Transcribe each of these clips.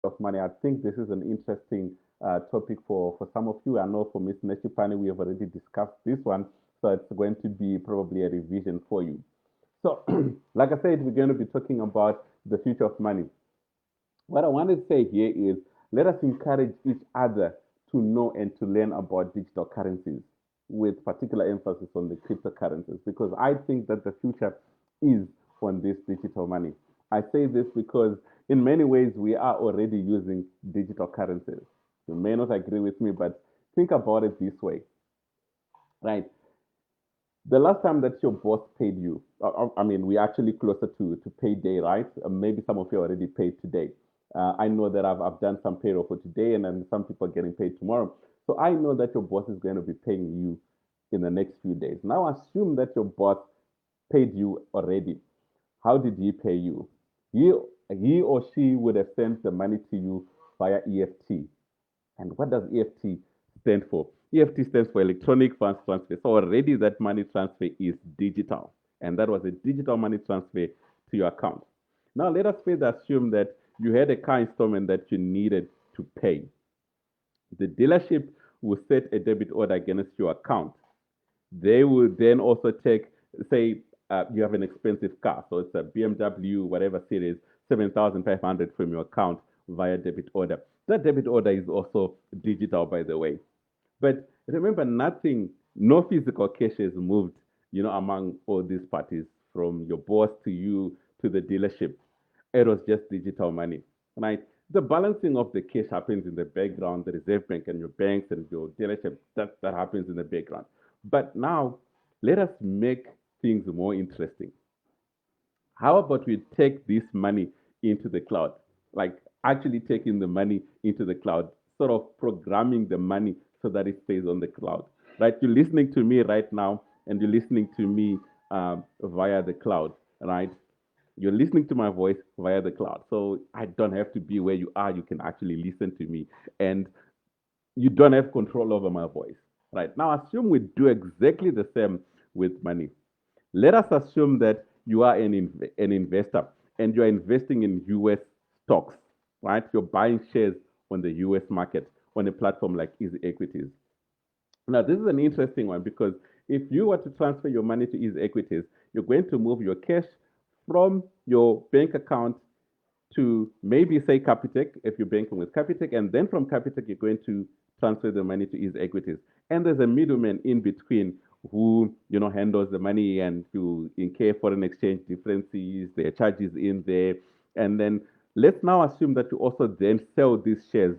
of money. I think this is an interesting topic for some of you. I know for Miss Nechipani, we have already discussed this one, so it's going to be probably a revision for you. So, like I said, we're going to be talking about the future of money. What I want to say here is let us encourage each other to know and to learn about digital currencies with particular emphasis on the cryptocurrencies because I think that the future is on this digital money. I say this because in many ways we are already using digital currencies. You may not agree with me, but think about it this way, right? The last time that your boss paid you, I mean, we're actually closer to payday, right? Maybe some of you already paid today. I know that I've done some payroll for today, and then some people are getting paid tomorrow. So I know that your boss is going to be paying you in the next few days. Now assume that your boss paid you already. How did he pay you? He, he or she would have sent the money to you via EFT. And what does EFT stand for? EFT stands for electronic funds transfer. So already that money transfer is digital. And that was a digital money transfer to your account. Now let us further assume that you had a car installment that you needed to pay. The dealership will set a debit order against your account. They will then also take, say, you have an expensive car, so it's a BMW, whatever series, 7,500 from your account via debit order. That debit order is also digital, by the way. But remember, nothing, no physical cash is moved, among all these parties, from your boss to you to the dealership. It was just digital money, right? The balancing of the cash happens in the background, the reserve bank and your banks and your dealership, that happens in the background. But now, let us make things more interesting. How about we take this money into the cloud? Like actually taking the money into the cloud, sort of programming the money so that it stays on the cloud. Right? You're listening to me right now, and you're listening to me via the cloud, right? You're listening to my voice via the cloud. So I don't have to be where you are. You can actually listen to me. And you don't have control over my voice. Right? Now assume we do exactly the same with money. Let us assume that you are an investor and you're investing in US stocks, right? You're buying shares on the US market on a platform like Easy Equities. Now, this is an interesting one because if you were to transfer your money to Easy Equities, you're going to move your cash from your bank account to maybe say Capitec if you're banking with Capitec, and then from Capitec you're going to transfer the money to Easy Equities. And there's a middleman in between who handles the money and you incur foreign exchange differences, there are charges in there, and then let's now assume that you also then sell these shares,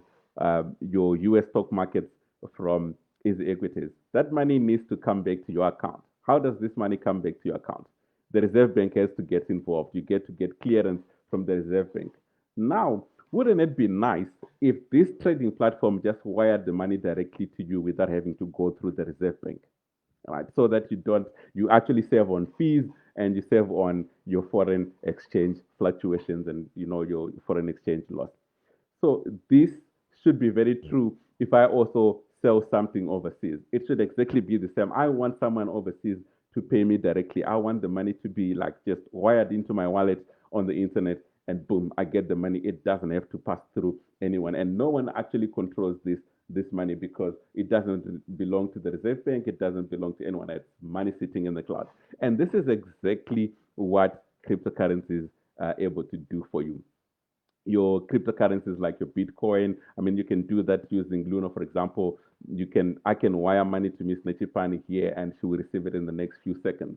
your US stock markets from Easy Equities. That money needs to come back to your account. How does this money come back to your account? The Reserve Bank has to get involved. You get to get clearance from the Reserve Bank. Now, wouldn't it be nice if this trading platform just wired the money directly to you without having to go through the Reserve Bank? Right? So that you actually save on fees and you save on your foreign exchange fluctuations and your foreign exchange loss. So this should be very true if I also sell something overseas. It should exactly be the same. I want someone overseas to pay me directly. I want the money to be like just wired into my wallet on the internet and boom, I get the money. It doesn't have to pass through anyone. And no one actually controls this money because it doesn't belong to the Reserve Bank. It doesn't belong to anyone. It's money sitting in the cloud. And this is exactly what cryptocurrencies are able to do for you. Your cryptocurrencies like your Bitcoin. I mean, you can do that using Luna, for example. I can wire money to Miss Nechipani here and she will receive it in the next few seconds.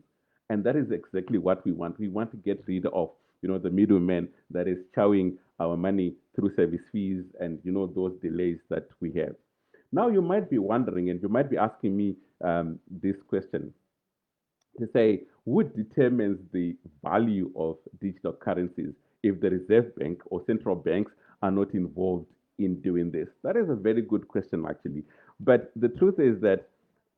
And that is exactly what we want. We want to get rid of, the middleman that is chowing our money through service fees and, those delays that we have. Now you might be wondering and you might be asking me this question to say what determines the value of digital currencies if the Reserve Bank or central banks are not involved in doing this? That is a very good question, actually. But the truth is that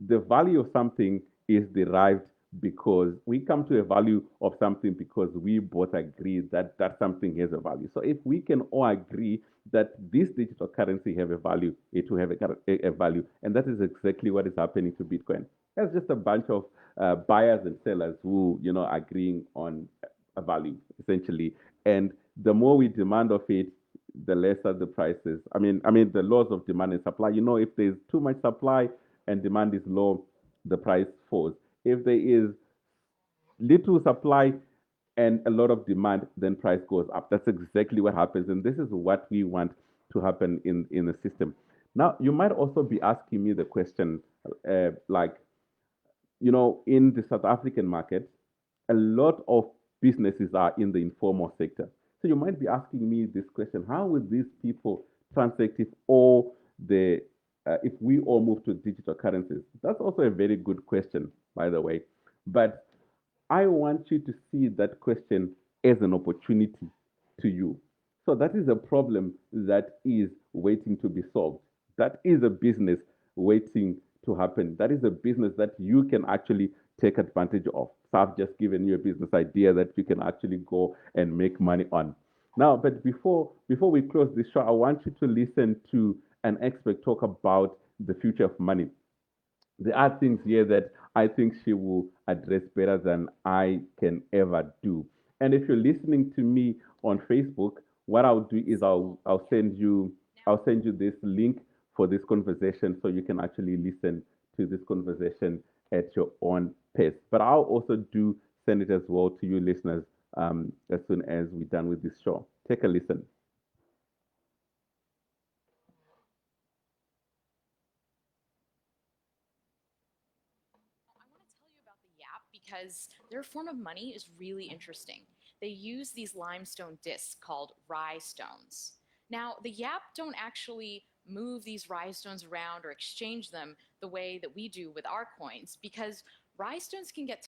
the value of something is derived because we come to a value of something because we both agree that that something has a value. So if we can all agree that this digital currency have a value, it will have a value. And that is exactly what is happening to Bitcoin. That's just a bunch of buyers and sellers who, agreeing on a value essentially. And the more we demand of it, the lesser the prices. I mean the laws of demand and supply. If there's too much supply and demand is low, the price falls. If there is little supply and a lot of demand, then price goes up. That's exactly what happens, and this is what we want to happen in the system. Now, you might also be asking me the question, like, in the South African market, a lot of businesses are in the informal sector. So you might be asking me this question: how will these people transact if we all move to digital currencies? That's also a very good question, by the way. But I want you to see that question as an opportunity to you. So that is a problem that is waiting to be solved. That is a business waiting to happen. That is a business that you can actually take advantage of. So I've just given you a business idea that you can actually go and make money on. Now, but before we close this show, I want you to listen to an expert talk about the future of money. There are things here that I think she will address better than I can ever do. And if you're listening to me on Facebook, what I'll do is I'll send you this link for this conversation so you can actually listen to this conversation at your own pace. But I'll also do send it as well to you listeners as soon as we're done with this show. Take a listen. I want to tell you about the Yap because their form of money is really interesting. They use these limestone discs called rye stones. Now, the Yap don't actually move these rye stones around or exchange them the way that we do with our coins because rye stones can get